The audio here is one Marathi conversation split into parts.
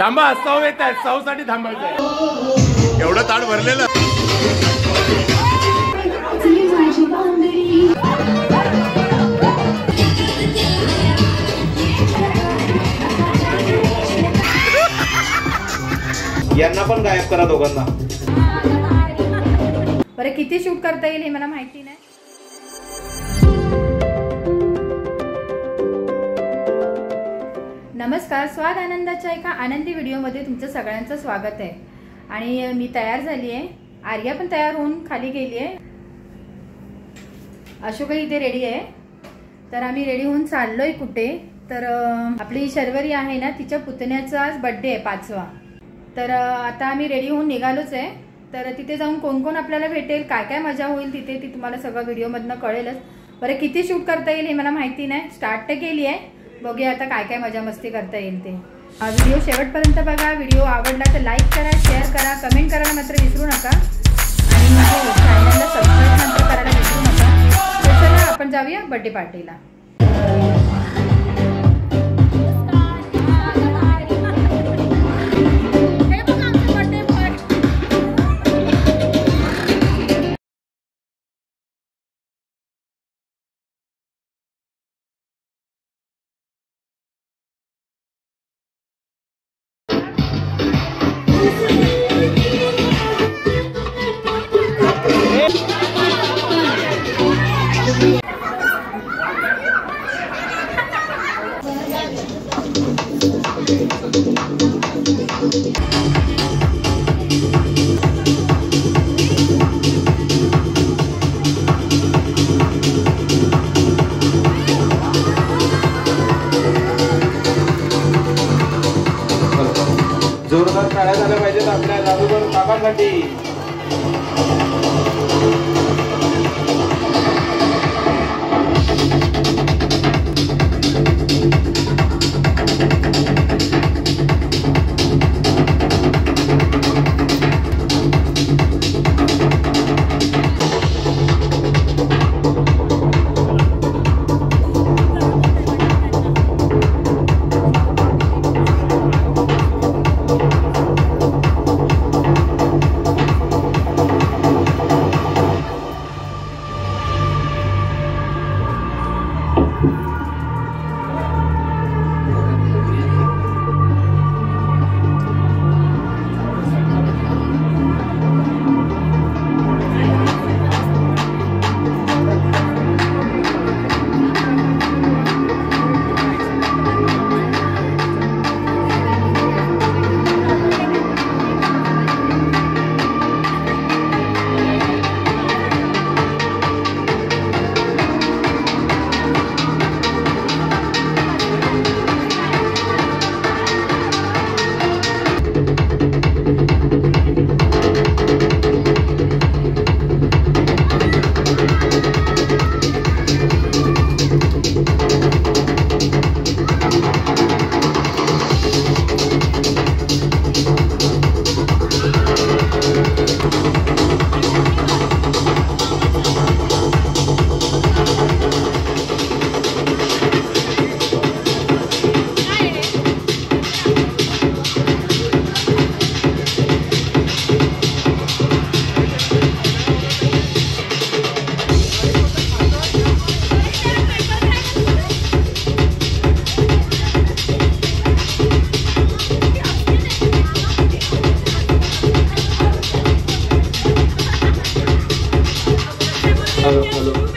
थांबा, सौ येत आहे, सौ साठी थांबायचं. एवढं ताट भरलेलं. यांना पण गायब करा दोघांना. बरं किती शूट करता येईल हे मला माहिती नाही. नमस्कार, स्वाद आनंदाच्या एका आनंदी व्हिडिओमध्ये तुमचं सगळ्यांचं स्वागत आहे. आणि मी तयार झाली आहे. आर्या पण तयार होऊन खाली गेली आहे. अशोकही इथे रेडी आहे. तर आम्ही रेडी होऊन चाललोय कुठे, तर आपली शर्वरी आहे ना, तिच्या पुतण्याचा आज बर्थडे आहे 5वा. तर आता आम्ही रेडी होऊन निघालोच आहे. तर तिथे जाऊन कोण कोण आपल्याला भेटेल, काय काय मजा होईल तिथे, ती तुम्हाला सगळं व्हिडिओमधनं कळेलच. बरं किती शूट करता येईल हे मला माहिती नाही. स्टार्ट तर केली आहे, बघूया आता काय काय मजा मस्ती करता येईल ते. व्हिडिओ शेवटपर्यंत बघा. व्हिडिओ आवडला तर लाईक करा, शेअर करा, कमेंट करायला मात्र विसरू नका. आणि चॅनलला सबस्क्राईब मात्र करायला विसरू नका. तर चला आपण जाऊया बर्थडे पार्टीला. जोरदार टाळ्या झाल्या पाहिजेत आपल्या जादूगर काकांसाठी.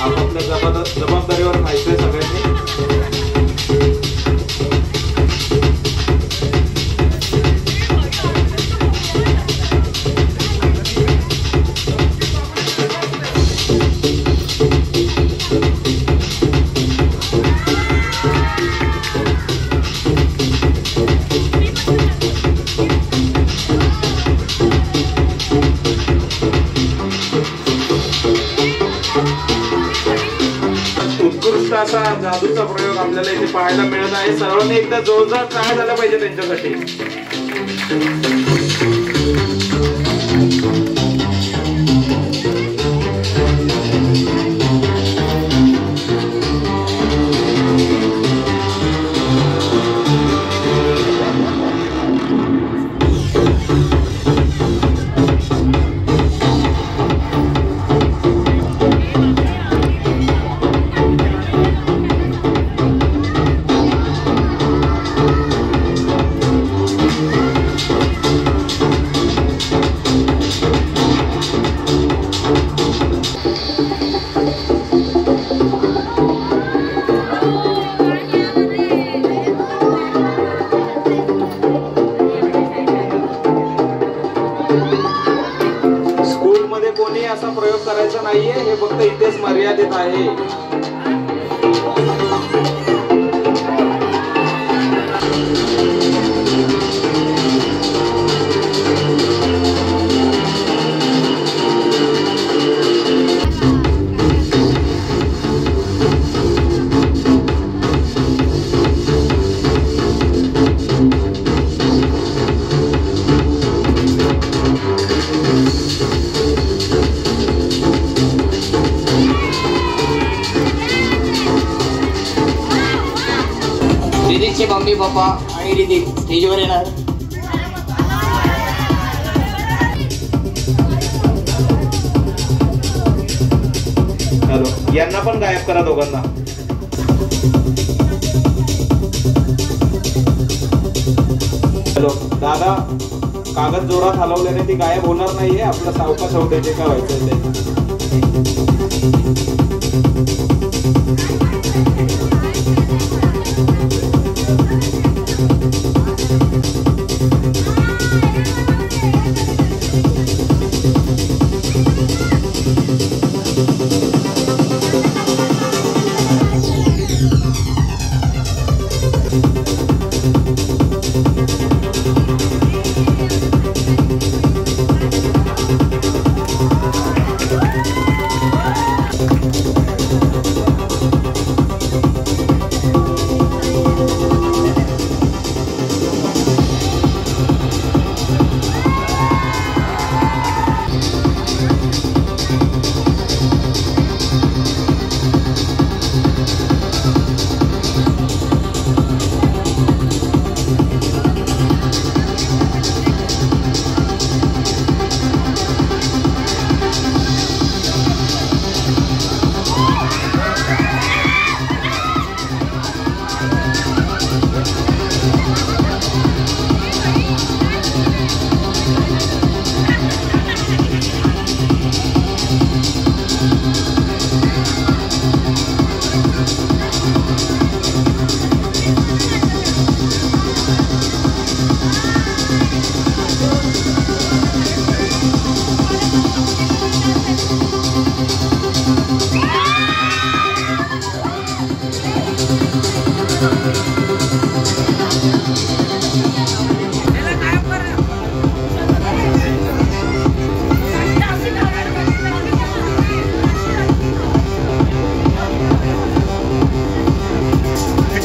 आपापल्या जबाबदारीवर राहायचंय सगळ्यांनी. असा जादूचा प्रयोग आपल्याला इथे पाहायला मिळत आहे. सर्वांनी एकदा जोरदार टाळ्या झाल्या पाहिजे त्यांच्यासाठी. कोणी असा प्रयोग करायचा नाहीये, हे फक्त इथेच मर्यादित आहे. रिदिकचे मम्मी पप्पा आणि रिदिक स्टेजवर येणार. हॅलो, यांना पण गायब करा दोघांना. हॅलो दादा, कागद जोरात हलवल्याने ती गायब होणार नाहीये. आपलं सावकाश होते जे काय व्हायचं ते.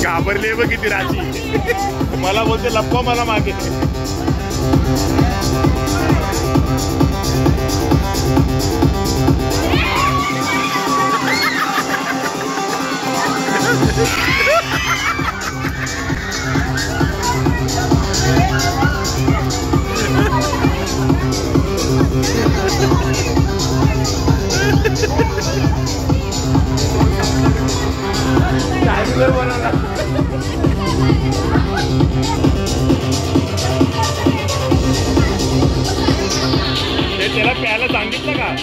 घाबरले बघ किती राजी. मला बोलते लपवा मला मागे. त्याला प्यायला सांगितलं का?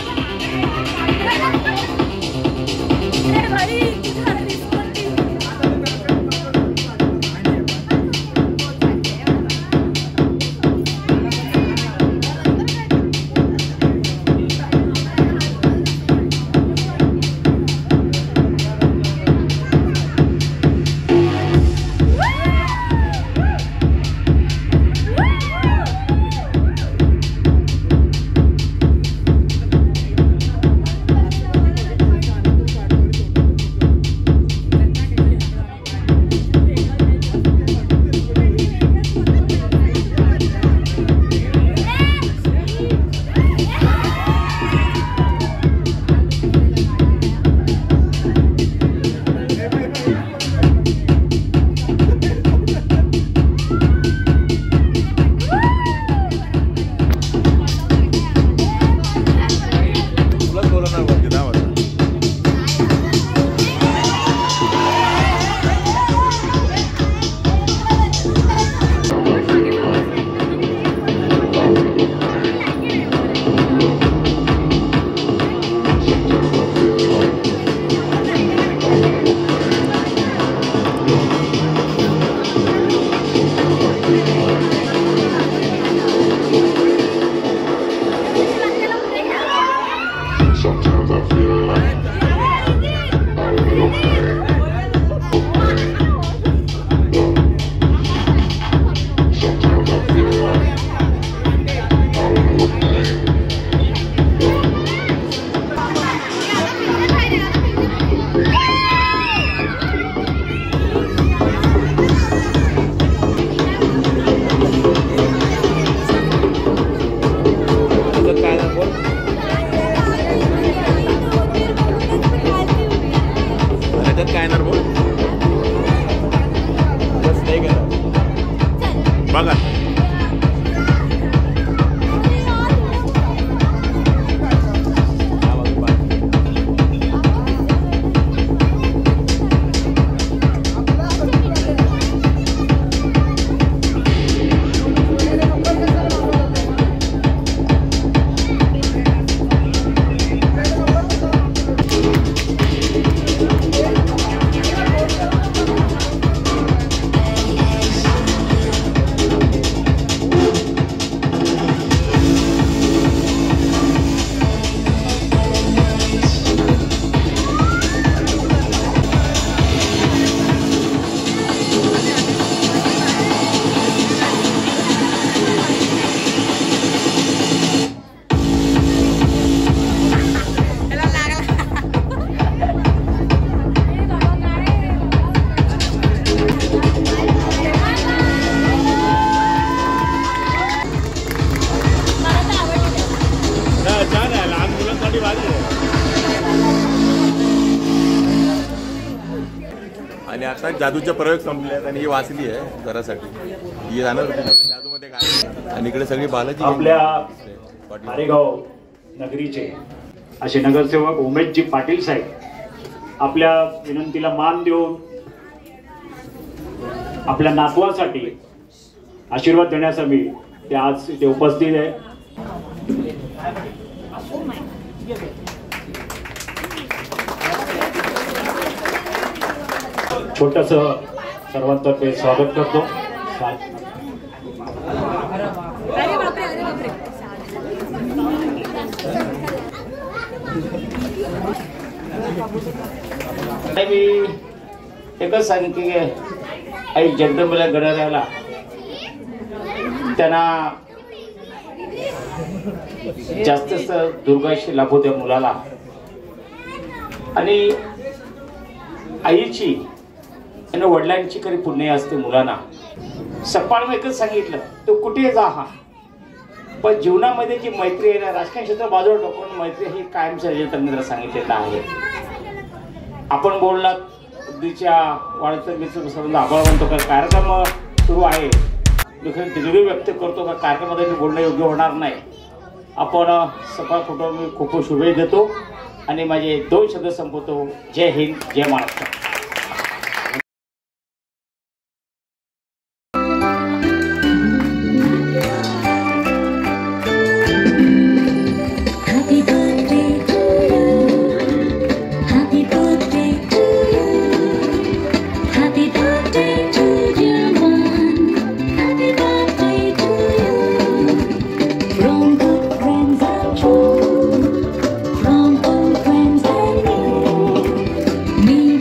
बघा. आणि आता जादूचे प्रयोग संपले आहेत आणि ही वाचली आहे घरासाठी. ही जाणार होती जादूमध्ये काय. आणि इकडे सगळी बालाजी आपल्या मारेगाव नगरीचे असे नगरसेवक उमेशजी पाटील साहेब आपल्या विनंतीला मान देऊन आपल्या नातवासाठी आशीर्वाद देण्यासाठी ते आज इथे उपस्थित आहे. छोटस सर्वांतर्फे स्वागत करतो. मी एकच सांगेन की आई जगदंबेला गणरायाला त्यांना जास्त दुर्गाशी लाभो त्या मुलाला. आणि आईची आणि वडिलांची कधी पुण्य असते मुलांना. सपाळ एकच सांगितलं तो कुठे जा हा, पण जीवनामध्ये जी मैत्री आहे ना, राजकीय क्षेत्र बाजूला टाकून मैत्री ही कायम सर्जन सांगितलेलं आहे. आपण बोललात बुद्धीच्या वाढीचा मित्र संबंध आभार मानतो का कार्यक्रम सुरू आहे. दिलगिरी व्यक्त करतो का कार्यक्रमामध्ये मी बोलणं योग्य होणार नाही. आपण सफळ कुटुंब मी खूप खूप शुभेच्छा देतो आणि माझे 2 शब्द संपवतो. जय हिंद, जय महाराष्ट्र. Me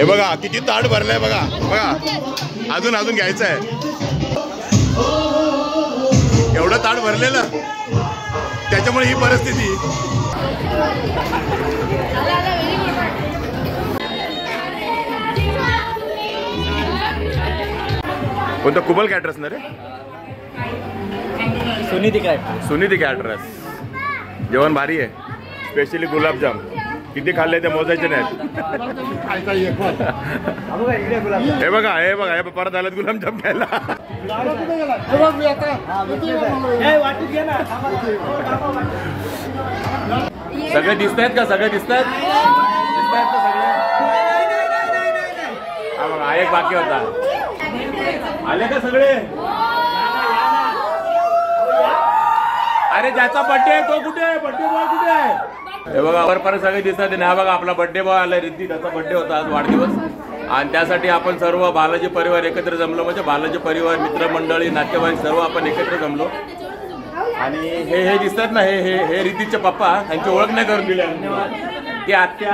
हे बघा किती ताट भरलंय बघा बघा, अजून अजून घ्यायचं आहे. एवढं ताट भरलेलं, त्याच्यामुळे ही परिस्थिती. कोणतं कुबल कॅटरस ना रे? सुनीती कॅटरस. जेवण भारी आहे, स्पेशली गुलाबजाम. किती खाल्ले ते मोजायचे नाहीत. हे बघा हे बघा, हे परत आलं गुलाबजाम खायला. सगळे दिसत आहेत का? सगळे दिसत आहेत का सगळे? हा बघा, एक बाकी होता. आले का सगळे? अरे ज्याचा बर्थडे आहे तो कुठे आहे? बर्थडे बॉय कुठे आहे? हे बघा वरपर्यंत सगळे दिसतात. हा बघा आपला बर्थडे बॉय आलाय. रिद्धी, त्याचा बर्थडे होता आज, वाढदिवस. आणि त्यासाठी आपण सर्व बालाजी परिवार एकत्र जमलो. म्हणजे बालाजी परिवार, मित्रमंडळी, नातेवाईक सर्व आपण एकत्र जमलो. आणि हे दिसतात ना, हे रिद्धीचे पप्पा. त्यांची ओळख नाही करून दिली. ती आत्या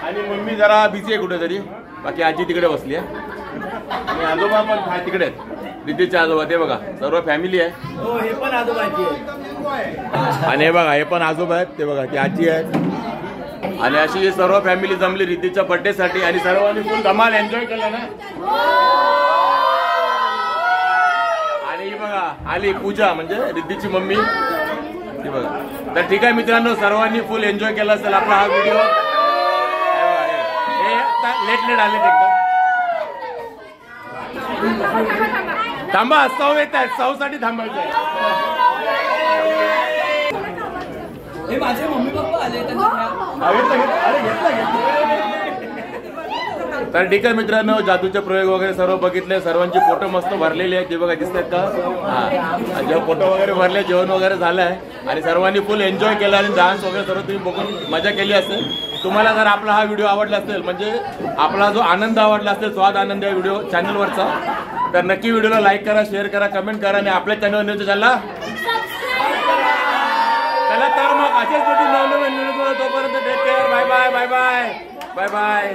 आणि मम्मी जरा बिझी आहे कुठेतरी. बाकी आजी तिकडे बसली आहे आणि आजोबा पण तिकडे आहेत. रिद्धीचे आजोबा ते बघा, सर्व फॅमिली आहे. आणि हे बघा हे पण आजोबा आहेत. ते बघा ती आजी आहेत. आणि अशी सर्व फॅमिली जमली रिद्धीच्या बर्थडे साठी. आणि सर्वांनी फुल धमाल एन्जॉय केला ना. आणि ही बघा आली पूजा, म्हणजे रिद्धीची मम्मी. ती बघा. तर ठीक आहे मित्रांनो, सर्वांनी फुल एन्जॉय केला असेल आपला हा व्हिडिओ. लेट आले एकदम. थांबा, सौ येत आहेत, सौ साठी थांबायचं आहे. माझे मम्मी पप्पा आले. तर ठीक आहे मित्रांनो, जादूचे प्रयोग वगैरे सर्व बघितले. सर्वांची फोटो मस्त भरलेली आहे. ते बघा दिसत आहेत का? हा, जेव्हा फोटो वगैरे भरले, जेवण वगैरे झालं आहे. आणि सर्वांनी फुल एन्जॉय केला. आणि डान्स वगैरे सर्व तुम्ही बघून मजा केली असेल. तुम्हाला जर आपला हा व्हिडिओ आवडला असेल, म्हणजे आपला जो आनंद आवडला असेल, स्वाद आनंद या व्हिडिओ चॅनलवरचा, तर नक्की व्हिडिओला लाईक करा, शेअर करा, कमेंट करा. आणि आपल्या चॅनल चला तर मग असेच भेटून तोपर्यंत take care. Bye bye bye bye bye bye.